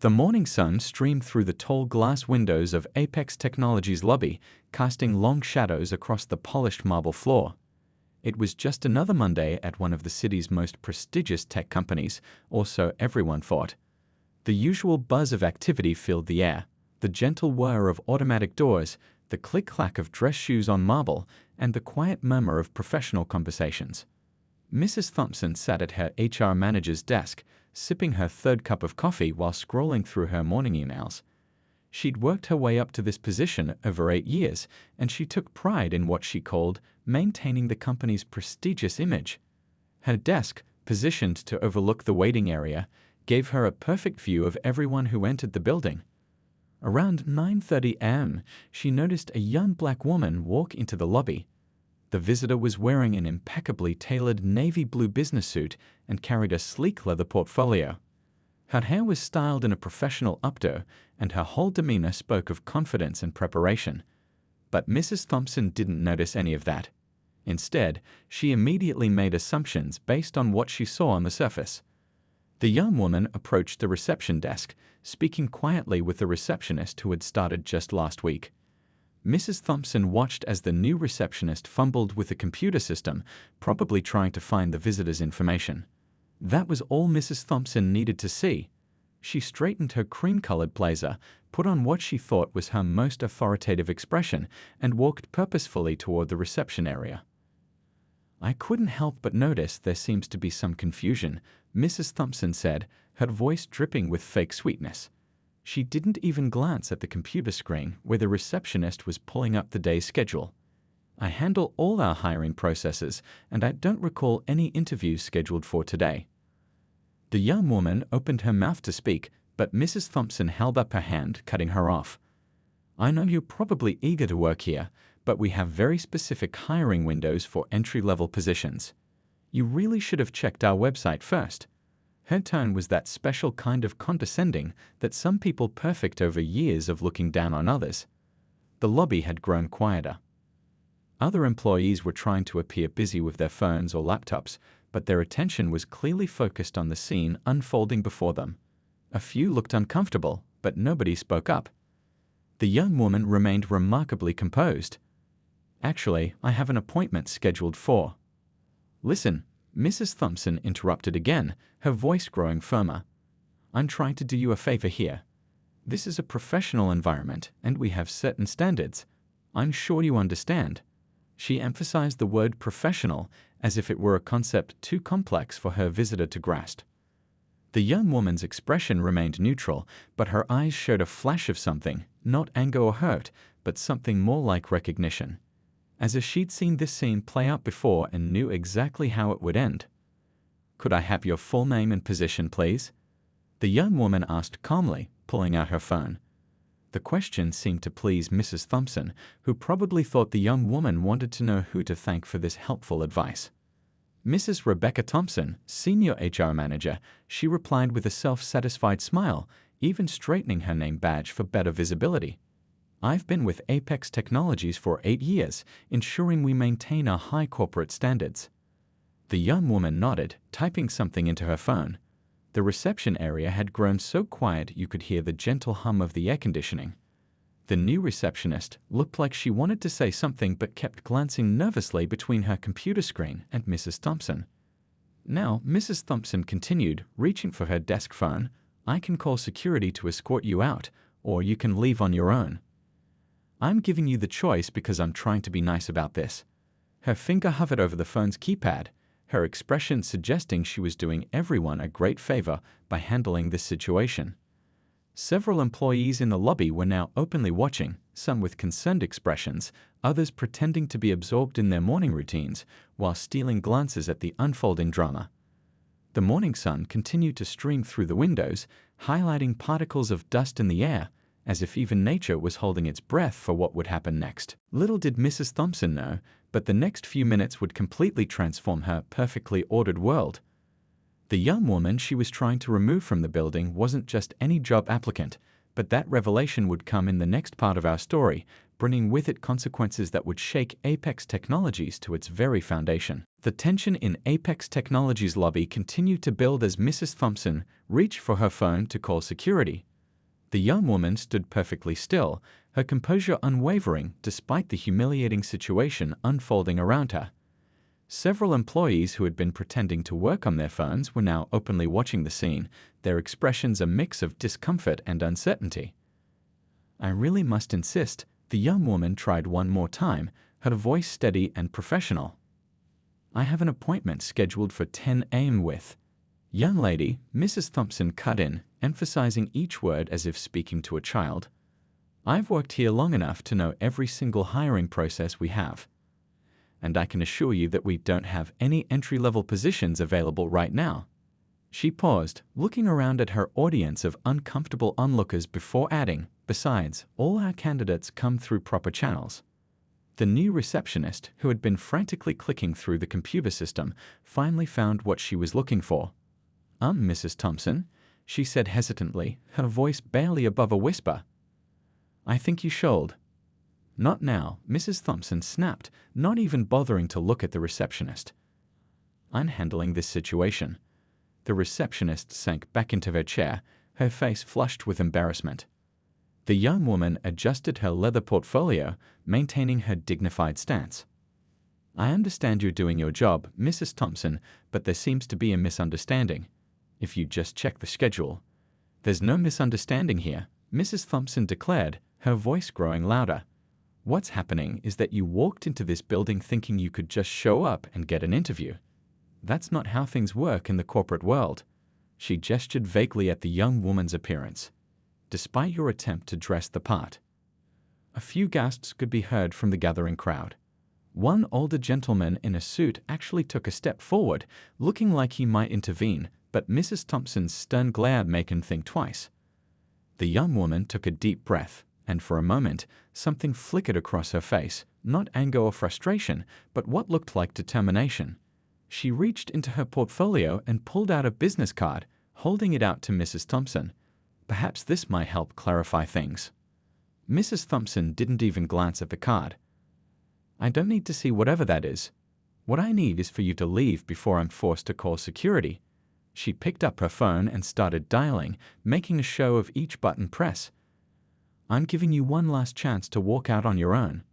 The morning sun streamed through the tall glass windows of Apex Technologies' lobby, casting long shadows across the polished marble floor. It was just another Monday at one of the city's most prestigious tech companies, or so everyone thought. The usual buzz of activity filled the air, the gentle whir of automatic doors, the click-clack of dress shoes on marble, and the quiet murmur of professional conversations. Mrs. Thompson sat at her HR manager's desk, sipping her third cup of coffee while scrolling through her morning emails. She'd worked her way up to this position over 8 years, and she took pride in what she called maintaining the company's prestigious image. Her desk, positioned to overlook the waiting area, gave her a perfect view of everyone who entered the building. Around 9:30 a.m., she noticed a young black woman walk into the lobby. The visitor was wearing an impeccably tailored navy blue business suit and carried a sleek leather portfolio. Her hair was styled in a professional updo, and her whole demeanor spoke of confidence and preparation. But Mrs. Thompson didn't notice any of that. Instead, she immediately made assumptions based on what she saw on the surface. The young woman approached the reception desk, speaking quietly with the receptionist who had started just last week. Mrs. Thompson watched as the new receptionist fumbled with the computer system, probably trying to find the visitor's information. That was all Mrs. Thompson needed to see. She straightened her cream-colored blazer, put on what she thought was her most authoritative expression, and walked purposefully toward the reception area. "I couldn't help but notice there seems to be some confusion," Mrs. Thompson said, her voice dripping with fake sweetness. She didn't even glance at the computer screen where the receptionist was pulling up the day's schedule. "I handle all our hiring processes, and I don't recall any interviews scheduled for today." The young woman opened her mouth to speak, but Mrs. Thompson held up her hand, cutting her off. "I know you're probably eager to work here, but we have very specific hiring windows for entry-level positions. You really should have checked our website first." Her tone was that special kind of condescending that some people perfect over years of looking down on others. The lobby had grown quieter. Other employees were trying to appear busy with their phones or laptops, but their attention was clearly focused on the scene unfolding before them. A few looked uncomfortable, but nobody spoke up. The young woman remained remarkably composed. "Actually, I have an appointment scheduled for—" "Listen," Mrs. Thompson interrupted again, her voice growing firmer. "I'm trying to do you a favor here. This is a professional environment, and we have certain standards. I'm sure you understand." She emphasized the word professional as if it were a concept too complex for her visitor to grasp. The young woman's expression remained neutral, but her eyes showed a flash of something, not anger or hurt, but something more like recognition, as if she'd seen this scene play out before and knew exactly how it would end. "Could I have your full name and position, please?" the young woman asked calmly, pulling out her phone. The question seemed to please Mrs. Thompson, who probably thought the young woman wanted to know who to thank for this helpful advice. "Mrs. Rebecca Thompson, Senior HR Manager," she replied with a self-satisfied smile, even straightening her name badge for better visibility. "I've been with Apex Technologies for 8 years, ensuring we maintain our high corporate standards." The young woman nodded, typing something into her phone. The reception area had grown so quiet you could hear the gentle hum of the air conditioning. The new receptionist looked like she wanted to say something but kept glancing nervously between her computer screen and Mrs. Thompson. "Now," Mrs. Thompson continued, reaching for her desk phone, "I can call security to escort you out, or you can leave on your own. I'm giving you the choice because I'm trying to be nice about this." Her finger hovered over the phone's keypad, her expression suggesting she was doing everyone a great favor by handling this situation. Several employees in the lobby were now openly watching, some with concerned expressions, others pretending to be absorbed in their morning routines, while stealing glances at the unfolding drama. The morning sun continued to stream through the windows, highlighting particles of dust in the air, as if even nature was holding its breath for what would happen next. Little did Mrs. Thompson know, but the next few minutes would completely transform her perfectly ordered world. The young woman she was trying to remove from the building wasn't just any job applicant, but that revelation would come in the next part of our story, bringing with it consequences that would shake Apex Technologies to its very foundation. The tension in Apex Technologies' lobby continued to build as Mrs. Thompson reached for her phone to call security. The young woman stood perfectly still, her composure unwavering despite the humiliating situation unfolding around her. Several employees who had been pretending to work on their phones were now openly watching the scene, their expressions a mix of discomfort and uncertainty. "I really must insist," the young woman tried one more time, her voice steady and professional. "I have an appointment scheduled for 10 a.m. with..." "Young lady," Mrs. Thompson cut in, emphasizing each word as if speaking to a child. "I've worked here long enough to know every single hiring process we have. And I can assure you that we don't have any entry-level positions available right now." She paused, looking around at her audience of uncomfortable onlookers before adding, "Besides, all our candidates come through proper channels." The new receptionist, who had been frantically clicking through the computer system, finally found what she was looking for. Mrs. Thompson," she said hesitantly, her voice barely above a whisper. "I think you should." "Not now," Mrs. Thompson snapped, not even bothering to look at the receptionist. "I'm handling this situation." The receptionist sank back into her chair, her face flushed with embarrassment. The young woman adjusted her leather portfolio, maintaining her dignified stance. "I understand you're doing your job, Mrs. Thompson, but there seems to be a misunderstanding. If you just check the schedule..." "There's no misunderstanding here," Mrs. Thompson declared, her voice growing louder. "What's happening is that you walked into this building thinking you could just show up and get an interview. That's not how things work in the corporate world." She gestured vaguely at the young woman's appearance. "Despite your attempt to dress the part." A few gasps could be heard from the gathering crowd. One older gentleman in a suit actually took a step forward, looking like he might intervene, but Mrs. Thompson's stern glare made him think twice. The young woman took a deep breath, and for a moment, something flickered across her face, not anger or frustration, but what looked like determination. She reached into her portfolio and pulled out a business card, holding it out to Mrs. Thompson. Perhaps this might help clarify things. Mrs. Thompson didn't even glance at the card. "I don't need to see whatever that is. What I need is for you to leave before I'm forced to call security." She picked up her phone and started dialing, making a show of each button press. "I'm giving you one last chance to walk out on your own."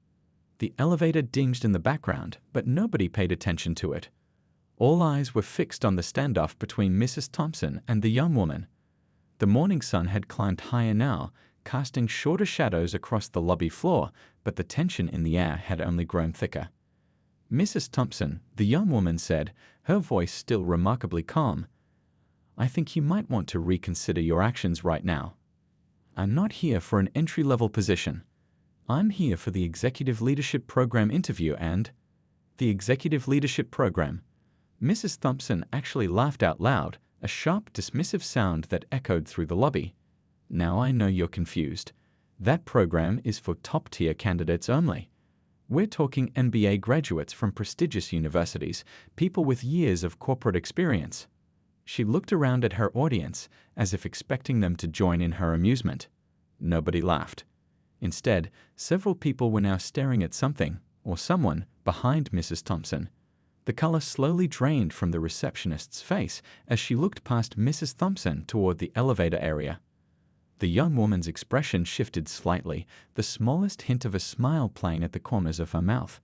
The elevator dinged in the background, but nobody paid attention to it. All eyes were fixed on the standoff between Mrs. Thompson and the young woman. The morning sun had climbed higher now, casting shorter shadows across the lobby floor, but the tension in the air had only grown thicker. "Mrs. Thompson," the young woman said, her voice still remarkably calm, "I think you might want to reconsider your actions right now. I'm not here for an entry-level position. I'm here for the Executive Leadership Program interview and..." "The Executive Leadership Program." Mrs. Thompson actually laughed out loud, a sharp, dismissive sound that echoed through the lobby. "Now I know you're confused. That program is for top-tier candidates only. We're talking MBA graduates from prestigious universities, people with years of corporate experience." She looked around at her audience, as if expecting them to join in her amusement. Nobody laughed. Instead, several people were now staring at something, or someone, behind Mrs. Thompson. The color slowly drained from the receptionist's face as she looked past Mrs. Thompson toward the elevator area. The young woman's expression shifted slightly, the smallest hint of a smile playing at the corners of her mouth.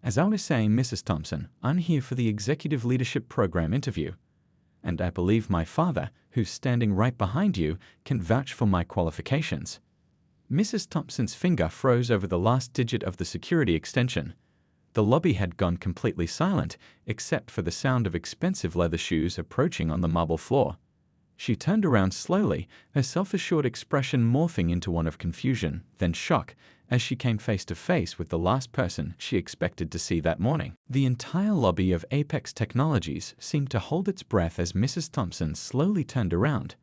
"As I was saying, Mrs. Thompson, I'm here for the Executive Leadership Program interview. And I believe my father, who's standing right behind you, can vouch for my qualifications." Mrs. Thompson's finger froze over the last digit of the security extension. The lobby had gone completely silent, except for the sound of expensive leather shoes approaching on the marble floor. She turned around slowly, her self-assured expression morphing into one of confusion, then shock, as she came face to face with the last person she expected to see that morning. The entire lobby of Apex Technologies seemed to hold its breath as Mrs. Thompson slowly turned around.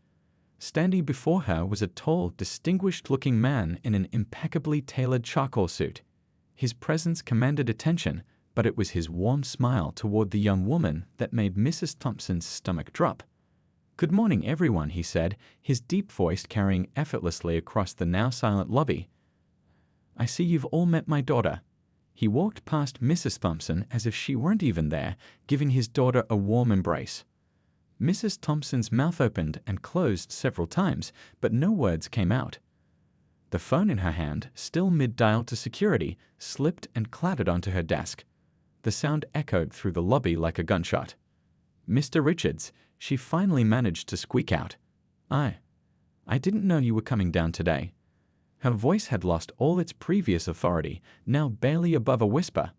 Standing before her was a tall, distinguished-looking man in an impeccably tailored charcoal suit. His presence commanded attention, but it was his warm smile toward the young woman that made Mrs. Thompson's stomach drop. "Good morning, everyone," he said, his deep voice carrying effortlessly across the now silent lobby. "I see you've all met my daughter." He walked past Mrs. Thompson as if she weren't even there, giving his daughter a warm embrace. Mrs. Thompson's mouth opened and closed several times, but no words came out. The phone in her hand, still mid-dial to security, slipped and clattered onto her desk. The sound echoed through the lobby like a gunshot. "Mr. Richards," she finally managed to squeak out. I didn't know you were coming down today." Her voice had lost all its previous authority, now barely above a whisper.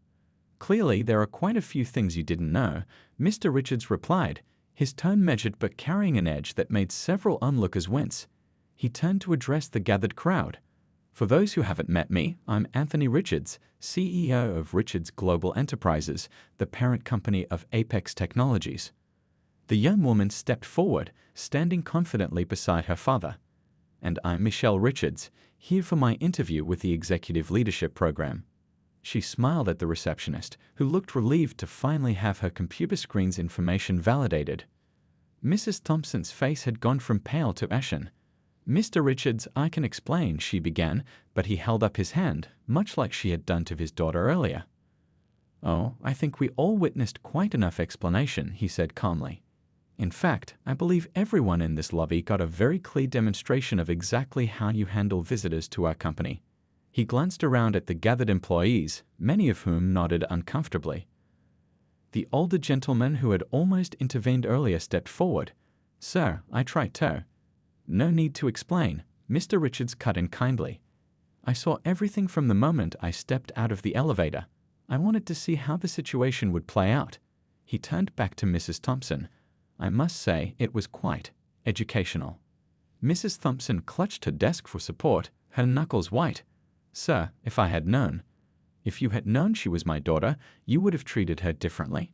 "Clearly, there are quite a few things you didn't know," Mr. Richards replied, his tone measured but carrying an edge that made several onlookers wince. He turned to address the gathered crowd. "For those who haven't met me, I'm Anthony Richards, CEO of Richards Global Enterprises, the parent company of Apex Technologies." The young woman stepped forward, standing confidently beside her father. "And I'm Michelle Richards, here for my interview with the Executive Leadership Program." She smiled at the receptionist, who looked relieved to finally have her computer screen's information validated. Mrs. Thompson's face had gone from pale to ashen. "Mr. Richards, I can explain," she began, but he held up his hand, much like she had done to his daughter earlier. "Oh, I think we all witnessed quite enough explanation," he said calmly. "In fact, I believe everyone in this lobby got a very clear demonstration of exactly how you handle visitors to our company." He glanced around at the gathered employees, many of whom nodded uncomfortably. The older gentleman who had almost intervened earlier stepped forward. "Sir, I tried to." "No need to explain," Mr. Richards cut in kindly. "I saw everything from the moment I stepped out of the elevator. I wanted to see how the situation would play out." He turned back to Mrs. Thompson. "I must say it was quite educational." Mrs. Thompson clutched her desk for support, her knuckles white. "Sir, if I had known." "If you had known she was my daughter, you would have treated her differently?"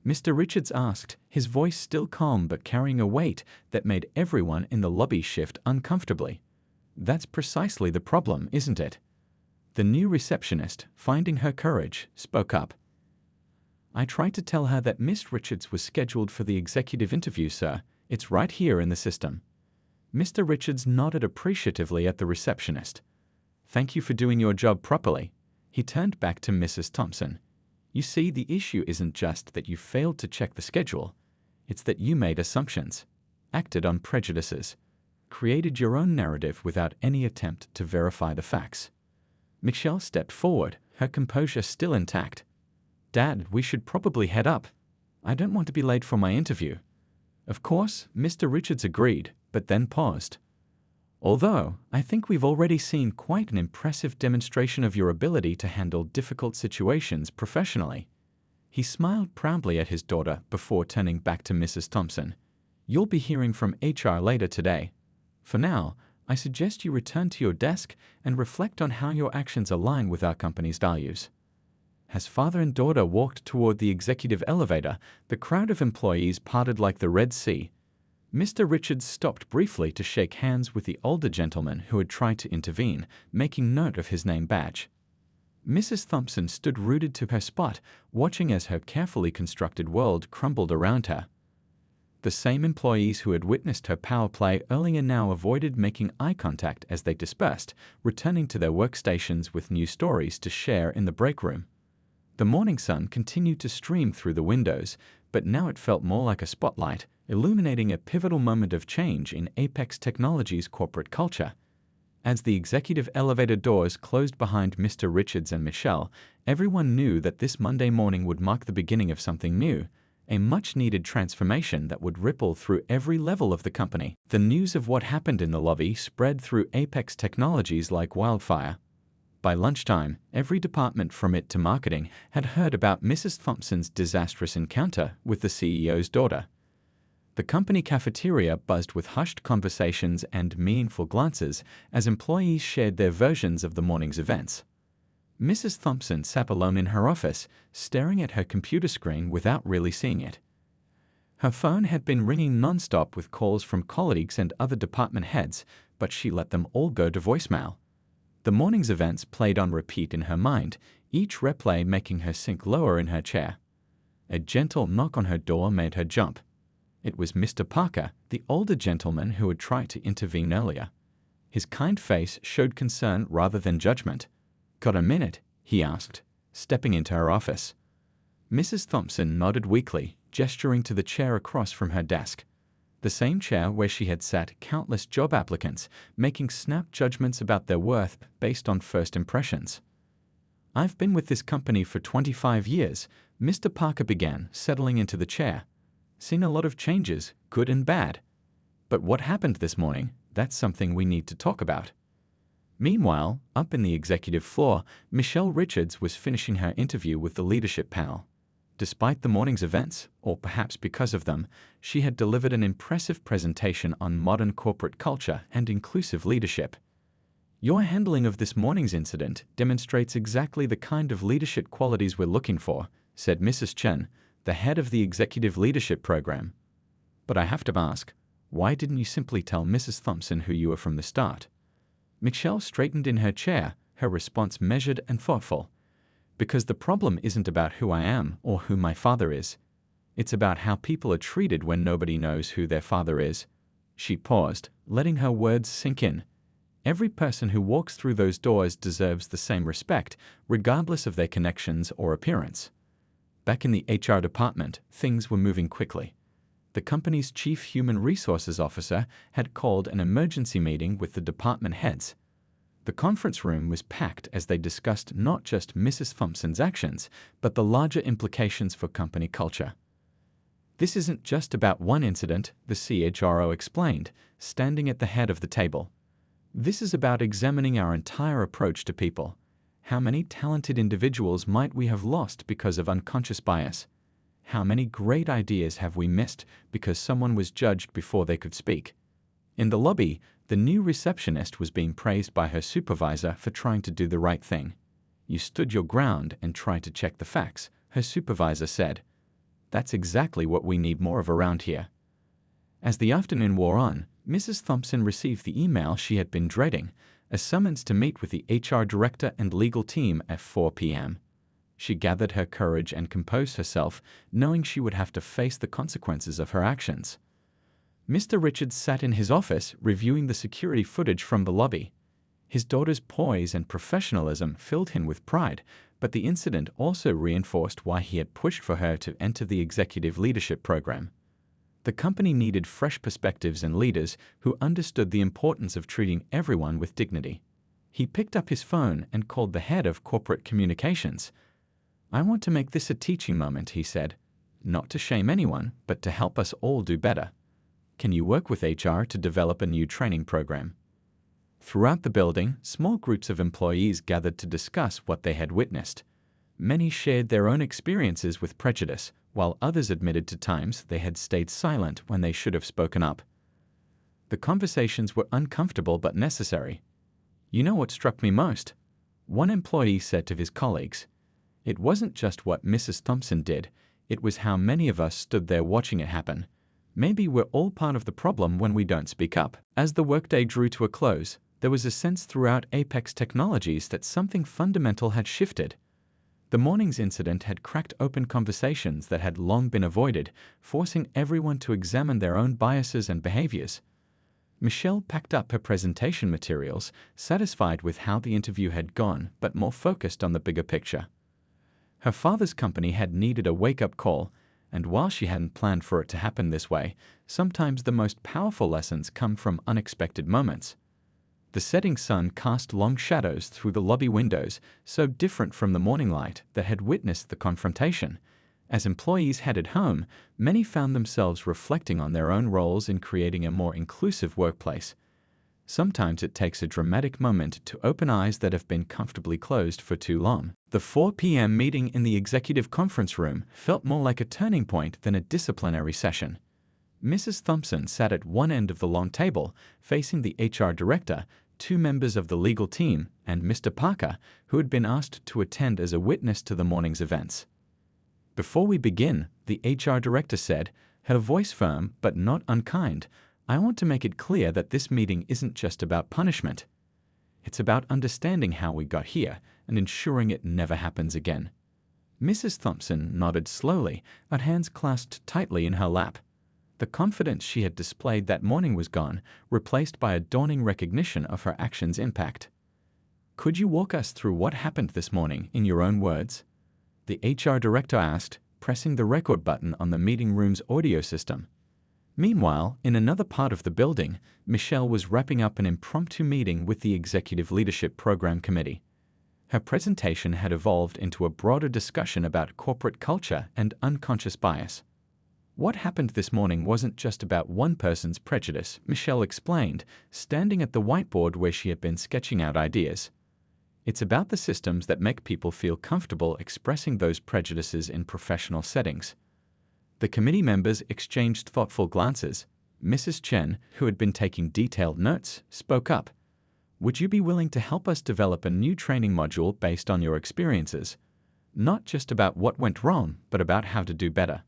Mr. Richards asked, his voice still calm but carrying a weight that made everyone in the lobby shift uncomfortably. "That's precisely the problem, isn't it?" The new receptionist, finding her courage, spoke up. "I tried to tell her that Miss Richards was scheduled for the executive interview, sir. It's right here in the system." Mr. Richards nodded appreciatively at the receptionist. "Thank you for doing your job properly." He turned back to Mrs. Thompson. "You see, the issue isn't just that you failed to check the schedule. It's that you made assumptions, acted on prejudices, created your own narrative without any attempt to verify the facts." Michelle stepped forward, her composure still intact. "Dad, we should probably head up. I don't want to be late for my interview." Of course, Mr. Richards agreed, but then paused. "Although, I think we've already seen quite an impressive demonstration of your ability to handle difficult situations professionally." He smiled proudly at his daughter before turning back to Mrs. Thompson. "You'll be hearing from HR later today. For now, I suggest you return to your desk and reflect on how your actions align with our company's values." As father and daughter walked toward the executive elevator, the crowd of employees parted like the Red Sea. Mr. Richards stopped briefly to shake hands with the older gentleman who had tried to intervene, making note of his name badge. Mrs. Thompson stood rooted to her spot, watching as her carefully constructed world crumbled around her. The same employees who had witnessed her power play earlier now avoided making eye contact as they dispersed, returning to their workstations with new stories to share in the break room. The morning sun continued to stream through the windows, but now it felt more like a spotlight, illuminating a pivotal moment of change in Apex Technologies' corporate culture. As the executive elevator doors closed behind Mr. Richards and Michelle, everyone knew that this Monday morning would mark the beginning of something new, a much-needed transformation that would ripple through every level of the company. The news of what happened in the lobby spread through Apex Technologies like wildfire. By lunchtime, every department from it to marketing had heard about Mrs. Thompson's disastrous encounter with the CEO's daughter. The company cafeteria buzzed with hushed conversations and meaningful glances as employees shared their versions of the morning's events. Mrs. Thompson sat alone in her office, staring at her computer screen without really seeing it. Her phone had been ringing non-stop with calls from colleagues and other department heads, but she let them all go to voicemail. The morning's events played on repeat in her mind, each replay making her sink lower in her chair. A gentle knock on her door made her jump. It was Mr. Parker, the older gentleman who had tried to intervene earlier. His kind face showed concern rather than judgment. "Got a minute?" he asked, stepping into her office. Mrs. Thompson nodded weakly, gesturing to the chair across from her desk. The same chair where she had sat countless job applicants, making snap judgments about their worth based on first impressions. "I've been with this company for 25 years, Mr. Parker began, settling into the chair. "Seen a lot of changes, good and bad. But what happened this morning, that's something we need to talk about." Meanwhile, up in the executive floor, Michelle Richards was finishing her interview with the leadership panel. Despite the morning's events, or perhaps because of them, she had delivered an impressive presentation on modern corporate culture and inclusive leadership. "Your handling of this morning's incident demonstrates exactly the kind of leadership qualities we're looking for," said Mrs. Chen, the head of the executive leadership program. "But I have to ask, why didn't you simply tell Mrs. Thompson who you were from the start?" Michelle straightened in her chair, her response measured and thoughtful. "Because the problem isn't about who I am or who my father is. It's about how people are treated when nobody knows who their father is." She paused, letting her words sink in. "Every person who walks through those doors deserves the same respect, regardless of their connections or appearance." Back in the HR department, things were moving quickly. The company's chief human resources officer had called an emergency meeting with the department heads. The conference room was packed as they discussed not just Mrs. Thompson's actions, but the larger implications for company culture. "This isn't just about one incident," the CHRO explained, standing at the head of the table. "This is about examining our entire approach to people. How many talented individuals might we have lost because of unconscious bias? How many great ideas have we missed because someone was judged before they could speak?" In the lobby, the new receptionist was being praised by her supervisor for trying to do the right thing. "You stood your ground and tried to check the facts," her supervisor said. "That's exactly what we need more of around here." As the afternoon wore on, Mrs. Thompson received the email she had been dreading, a summons to meet with the HR director and legal team at 4 p.m. She gathered her courage and composed herself, knowing she would have to face the consequences of her actions. Mr. Richards sat in his office reviewing the security footage from the lobby. His daughter's poise and professionalism filled him with pride, but the incident also reinforced why he had pushed for her to enter the executive leadership program. The company needed fresh perspectives and leaders who understood the importance of treating everyone with dignity. He picked up his phone and called the head of corporate communications. "I want to make this a teaching moment," he said. "Not to shame anyone, but to help us all do better. Can you work with HR to develop a new training program?" Throughout the building, small groups of employees gathered to discuss what they had witnessed. Many shared their own experiences with prejudice, while others admitted to times they had stayed silent when they should have spoken up. The conversations were uncomfortable but necessary. "You know what struck me most?" one employee said to his colleagues. "It wasn't just what Mrs. Thompson did, it was how many of us stood there watching it happen. Maybe we're all part of the problem when we don't speak up." As the workday drew to a close, there was a sense throughout Apex Technologies that something fundamental had shifted. The morning's incident had cracked open conversations that had long been avoided, forcing everyone to examine their own biases and behaviors. Michelle packed up her presentation materials, satisfied with how the interview had gone, but more focused on the bigger picture. Her father's company had needed a wake-up call, and while she hadn't planned for it to happen this way, sometimes the most powerful lessons come from unexpected moments. The setting sun cast long shadows through the lobby windows, so different from the morning light that had witnessed the confrontation. As employees headed home, many found themselves reflecting on their own roles in creating a more inclusive workplace. Sometimes it takes a dramatic moment to open eyes that have been comfortably closed for too long. The 4 p.m. meeting in the executive conference room felt more like a turning point than a disciplinary session. Mrs. Thompson sat at one end of the long table, facing the HR director, two members of the legal team, and Mr. Parker, who had been asked to attend as a witness to the morning's events. "Before we begin," the HR director said, her voice firm but not unkind, "I want to make it clear that this meeting isn't just about punishment. It's about understanding how we got here and ensuring it never happens again." Mrs. Thompson nodded slowly, her hands clasped tightly in her lap. The confidence she had displayed that morning was gone, replaced by a dawning recognition of her actions' impact. "Could you walk us through what happened this morning in your own words?" the HR director asked, pressing the record button on the meeting room's audio system. Meanwhile, in another part of the building, Michelle was wrapping up an impromptu meeting with the Executive Leadership Program Committee. Her presentation had evolved into a broader discussion about corporate culture and unconscious bias. What happened this morning wasn't just about one person's prejudice, Michelle explained, standing at the whiteboard where she had been sketching out ideas. It's about the systems that make people feel comfortable expressing those prejudices in professional settings. The committee members exchanged thoughtful glances. Mrs. Chen, who had been taking detailed notes, spoke up. Would you be willing to help us develop a new training module based on your experiences? Not just about what went wrong, but about how to do better.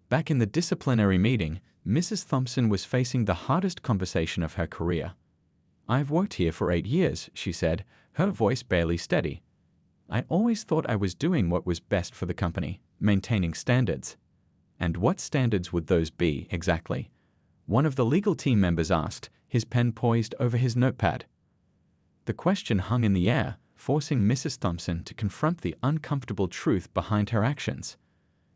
Back in the disciplinary meeting, Mrs. Thompson was facing the hardest conversation of her career. I've worked here for 8 years, she said, her voice barely steady. I always thought I was doing what was best for the company, maintaining standards. And what standards would those be, exactly? One of the legal team members asked, his pen poised over his notepad. The question hung in the air, forcing Mrs. Thompson to confront the uncomfortable truth behind her actions.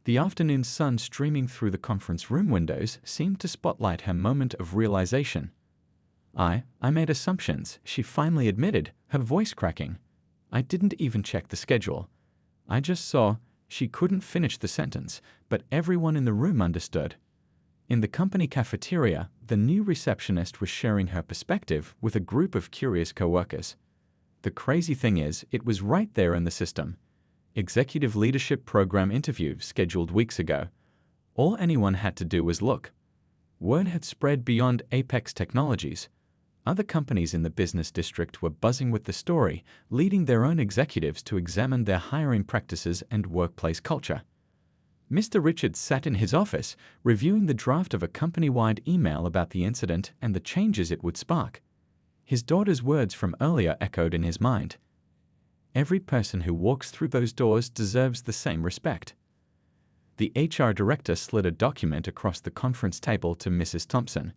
The afternoon sun streaming through the conference room windows seemed to spotlight her moment of realization. I made assumptions, she finally admitted, her voice cracking. I didn't even check the schedule. I just saw. She couldn't finish the sentence, but everyone in the room understood. In the company cafeteria, the new receptionist was sharing her perspective with a group of curious coworkers. The crazy thing is, it was right there in the system. Executive Leadership Program interview scheduled weeks ago. All anyone had to do was look. Word had spread beyond Apex Technologies. Other companies in the business district were buzzing with the story, leading their own executives to examine their hiring practices and workplace culture. Mr. Richards sat in his office, reviewing the draft of a company-wide email about the incident and the changes it would spark. His daughter's words from earlier echoed in his mind. Every person who walks through those doors deserves the same respect. The HR director slid a document across the conference table to Mrs. Thompson.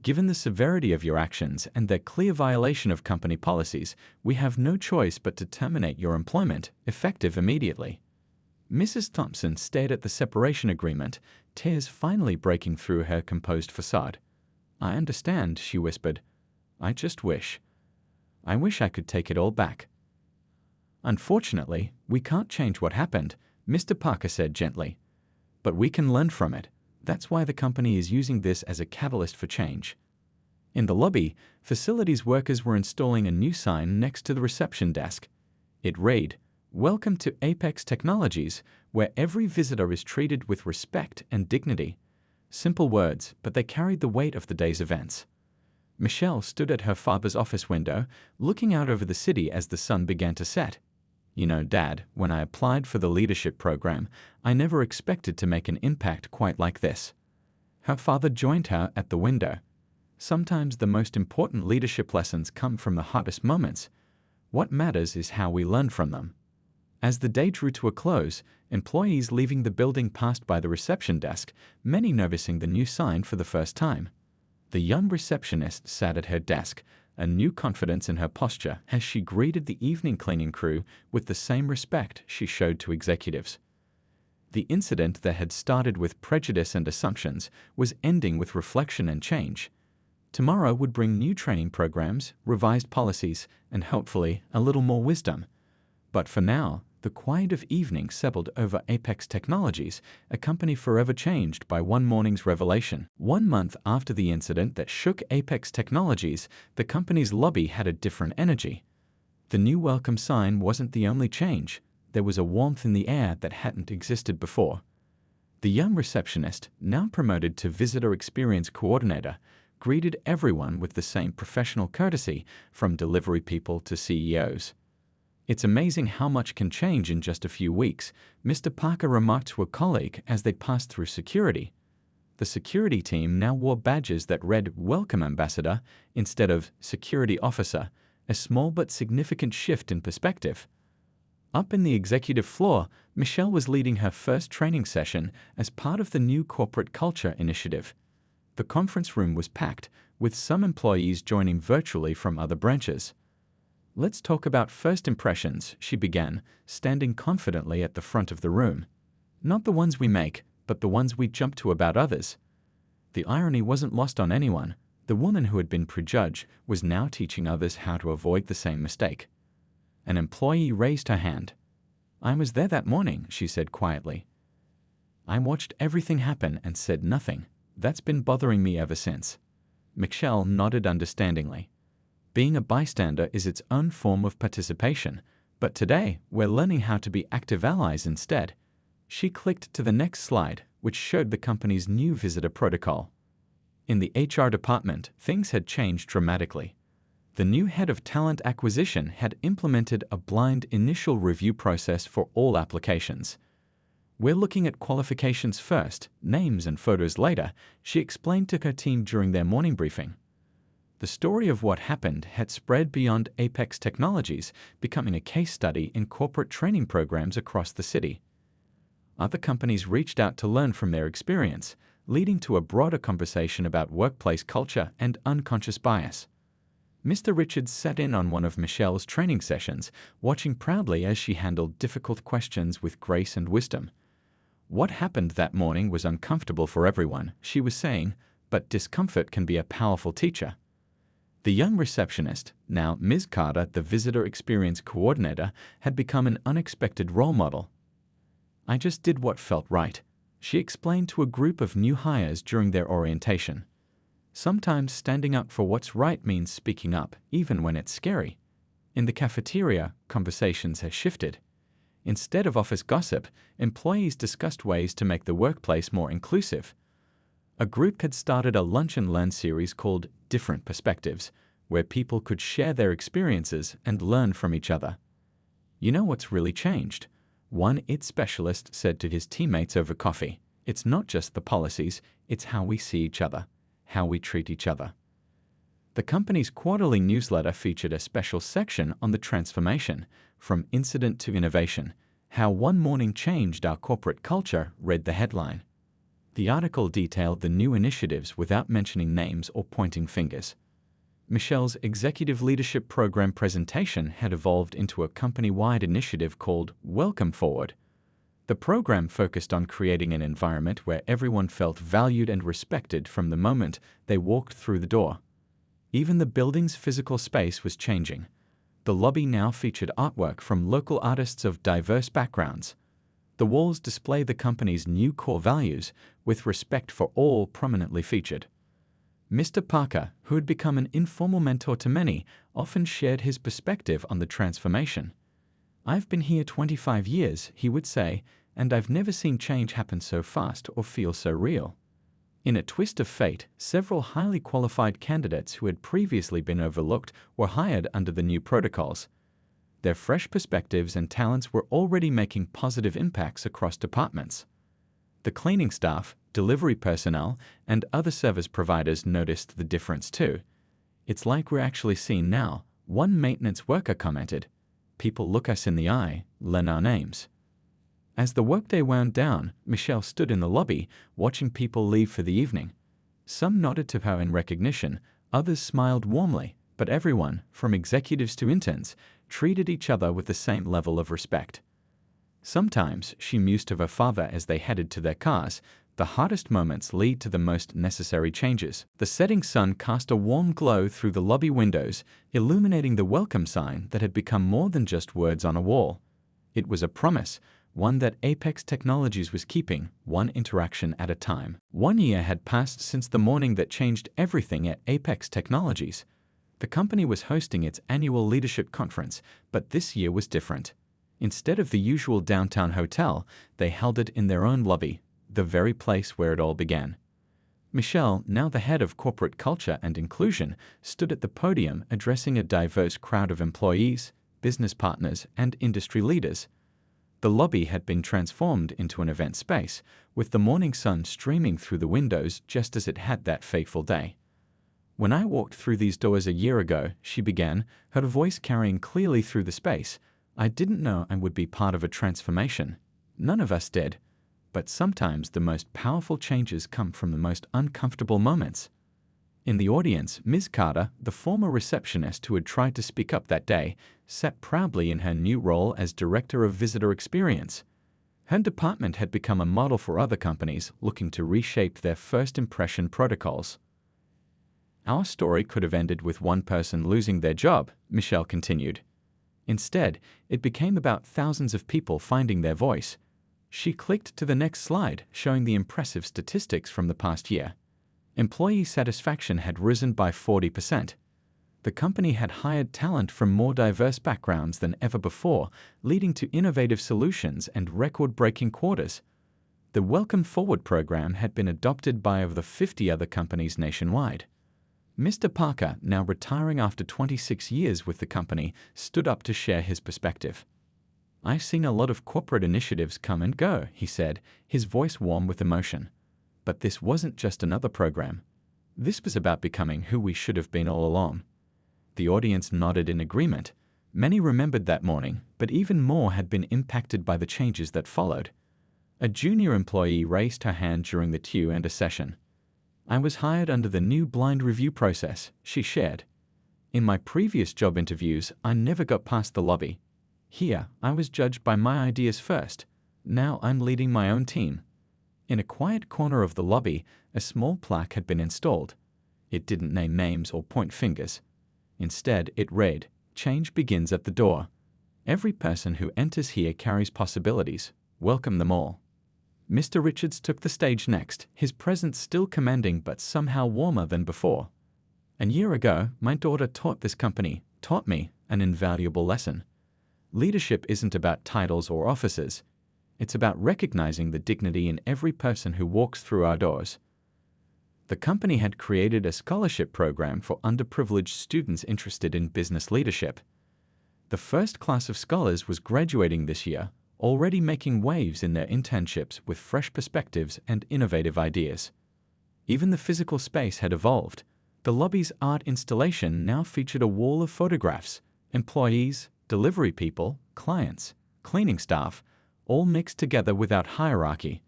Given the severity of your actions and their clear violation of company policies, we have no choice but to terminate your employment, effective immediately. Mrs. Thompson stared at the separation agreement, tears finally breaking through her composed facade. I understand, she whispered. I just wish. I wish I could take it all back. Unfortunately, we can't change what happened, Mr. Parker said gently. But we can learn from it. That's why the company is using this as a catalyst for change. In the lobby, facilities workers were installing a new sign next to the reception desk. It read, "Welcome to Apex Technologies, where every visitor is treated with respect and dignity." Simple words, but they carried the weight of the day's events. Michelle stood at her father's office window, looking out over the city as the sun began to set. You know, Dad, when I applied for the leadership program, I never expected to make an impact quite like this. Her father joined her at the window. Sometimes the most important leadership lessons come from the hardest moments. What matters is how we learn from them. As the day drew to a close, employees leaving the building passed by the reception desk, many noticing the new sign for the first time. The young receptionist sat at her desk, a new confidence in her posture as she greeted the evening cleaning crew with the same respect she showed to executives. The incident that had started with prejudice and assumptions was ending with reflection and change. Tomorrow would bring new training programs, revised policies, and hopefully a little more wisdom. But for now, the quiet of evening settled over Apex Technologies, a company forever changed by one morning's revelation. 1 month after the incident that shook Apex Technologies, the company's lobby had a different energy. The new welcome sign wasn't the only change. There was a warmth in the air that hadn't existed before. The young receptionist, now promoted to Visitor Experience Coordinator, greeted everyone with the same professional courtesy, from delivery people to CEOs. It's amazing how much can change in just a few weeks, Mr. Parker remarked to a colleague as they passed through security. The security team now wore badges that read Welcome Ambassador instead of Security Officer, a small but significant shift in perspective. Up in the executive floor, Michelle was leading her first training session as part of the new corporate culture initiative. The conference room was packed, with some employees joining virtually from other branches. Let's talk about first impressions, she began, standing confidently at the front of the room. Not the ones we make, but the ones we jump to about others. The irony wasn't lost on anyone. The woman who had been prejudged was now teaching others how to avoid the same mistake. An employee raised her hand. "I was there that morning," she said quietly. "I watched everything happen and said nothing. That's been bothering me ever since." Michelle nodded understandingly. Being a bystander is its own form of participation, but today we're learning how to be active allies instead. She clicked to the next slide, which showed the company's new visitor protocol. In the HR department, things had changed dramatically. The new head of talent acquisition had implemented a blind initial review process for all applications. "We're looking at qualifications first, names and photos later," she explained to her team during their morning briefing. The story of what happened had spread beyond Apex Technologies, becoming a case study in corporate training programs across the city. Other companies reached out to learn from their experience, leading to a broader conversation about workplace culture and unconscious bias. Mr. Richards sat in on one of Michelle's training sessions, watching proudly as she handled difficult questions with grace and wisdom. "What happened that morning was uncomfortable for everyone," she was saying, "but discomfort can be a powerful teacher." The young receptionist, now Ms. Carter, the visitor experience coordinator, had become an unexpected role model. "I just did what felt right," she explained to a group of new hires during their orientation. Sometimes standing up for what's right means speaking up, even when it's scary. In the cafeteria, conversations have shifted. Instead of office gossip, employees discussed ways to make the workplace more inclusive. A group had started a lunch and learn series called Different Perspectives, where people could share their experiences and learn from each other. "You know what's really changed?" One IT specialist said to his teammates over coffee. "It's not just the policies, it's how we see each other, how we treat each other." The company's quarterly newsletter featured a special section on the transformation, from incident to innovation, how one morning changed our corporate culture, read the headline. The article detailed the new initiatives without mentioning names or pointing fingers. Michelle's Executive Leadership Program presentation had evolved into a company-wide initiative called Welcome Forward. The program focused on creating an environment where everyone felt valued and respected from the moment they walked through the door. Even the building's physical space was changing. The lobby now featured artwork from local artists of diverse backgrounds. The walls display the company's new core values, with respect for all prominently featured. Mr. Parker, who had become an informal mentor to many, often shared his perspective on the transformation. "I've been here 25 years, he would say, and I've never seen change happen so fast or feel so real." In a twist of fate, several highly qualified candidates who had previously been overlooked were hired under the new protocols. Their fresh perspectives and talents were already making positive impacts across departments. The cleaning staff, delivery personnel, and other service providers noticed the difference too. "It's like we're actually seen now," one maintenance worker commented. "People look us in the eye, learn our names." As the workday wound down, Michelle stood in the lobby, watching people leave for the evening. Some nodded to her in recognition, others smiled warmly, but everyone, from executives to interns, treated each other with the same level of respect. Sometimes, she mused of her father as they headed to their cars, the hardest moments lead to the most necessary changes. The setting sun cast a warm glow through the lobby windows, illuminating the welcome sign that had become more than just words on a wall. It was a promise, one that Apex Technologies was keeping, one interaction at a time. 1 year had passed since the morning that changed everything at Apex Technologies. The company was hosting its annual leadership conference, but this year was different. Instead of the usual downtown hotel, they held it in their own lobby, the very place where it all began. Michelle, now the head of corporate culture and inclusion, stood at the podium addressing a diverse crowd of employees, business partners, and industry leaders. The lobby had been transformed into an event space, with the morning sun streaming through the windows just as it had that fateful day. "When I walked through these doors a year ago," she began, her voice carrying clearly through the space, "I didn't know I would be part of a transformation. None of us did. But sometimes the most powerful changes come from the most uncomfortable moments." In the audience, Ms. Carter, the former receptionist who had tried to speak up that day, sat proudly in her new role as Director of Visitor Experience. Her department had become a model for other companies looking to reshape their first impression protocols. Our story could have ended with one person losing their job, Michelle continued. Instead, it became about thousands of people finding their voice. She clicked to the next slide, showing the impressive statistics from the past year. Employee satisfaction had risen by 40%. The company had hired talent from more diverse backgrounds than ever before, leading to innovative solutions and record-breaking quarters. The Welcome Forward program had been adopted by over 50 other companies nationwide. Mr. Parker, now retiring after 26 years with the company, stood up to share his perspective. "I've seen a lot of corporate initiatives come and go," he said, his voice warm with emotion. "But this wasn't just another program. This was about becoming who we should have been all along." The audience nodded in agreement. Many remembered that morning, but even more had been impacted by the changes that followed. A junior employee raised her hand during the Q&A session. "I was hired under the new blind review process," she shared. "In my previous job interviews, I never got past the lobby. Here, I was judged by my ideas first. Now I'm leading my own team." In a quiet corner of the lobby, a small plaque had been installed. It didn't name names or point fingers. Instead, it read, "Change begins at the door. Every person who enters here carries possibilities. Welcome them all." Mr. Richards took the stage next, his presence still commanding but somehow warmer than before. "A year ago, my daughter taught me, an invaluable lesson. Leadership isn't about titles or offices. It's about recognizing the dignity in every person who walks through our doors." The company had created a scholarship program for underprivileged students interested in business leadership. The first class of scholars was graduating this year, already making waves in their internships with fresh perspectives and innovative ideas. Even the physical space had evolved. The lobby's art installation now featured a wall of photographs, employees, delivery people, clients, cleaning staff, all mixed together without hierarchy.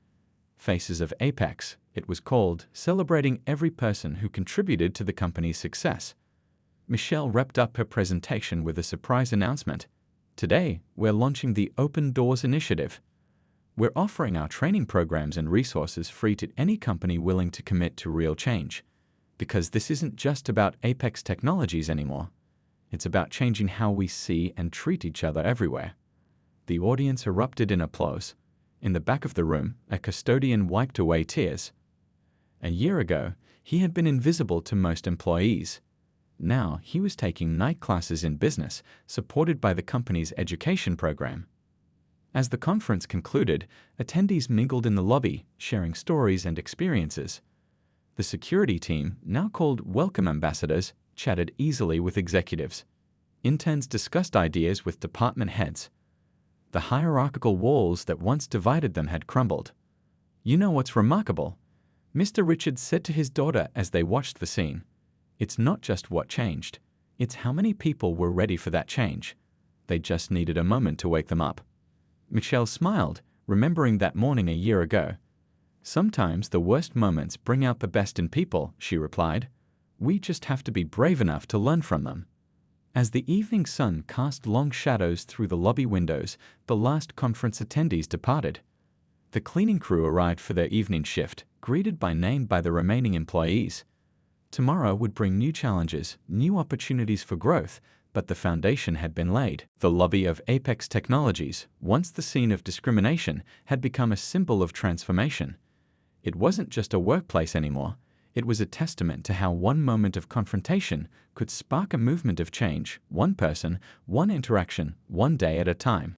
Faces of Apex, it was called, celebrating every person who contributed to the company's success. Michelle wrapped up her presentation with a surprise announcement. "Today, we're launching the Open Doors Initiative. We're offering our training programs and resources free to any company willing to commit to real change. Because this isn't just about Apex Technologies anymore. It's about changing how we see and treat each other everywhere." The audience erupted in applause. In the back of the room, a custodian wiped away tears. A year ago, he had been invisible to most employees. Now he was taking night classes in business, supported by the company's education program. As the conference concluded, attendees mingled in the lobby, sharing stories and experiences. The security team, now called Welcome Ambassadors, chatted easily with executives. Interns discussed ideas with department heads. The hierarchical walls that once divided them had crumbled. "You know what's remarkable?" Mr. Richards said to his daughter as they watched the scene. "It's not just what changed. It's how many people were ready for that change. They just needed a moment to wake them up." Michelle smiled, remembering that morning a year ago. "Sometimes the worst moments bring out the best in people," she replied. "We just have to be brave enough to learn from them." As the evening sun cast long shadows through the lobby windows, the last conference attendees departed. The cleaning crew arrived for their evening shift, greeted by name by the remaining employees. Tomorrow would bring new challenges, new opportunities for growth, but the foundation had been laid. The lobby of Apex Technologies, once the scene of discrimination, had become a symbol of transformation. It wasn't just a workplace anymore. It was a testament to how one moment of confrontation could spark a movement of change, one person, one interaction, one day at a time.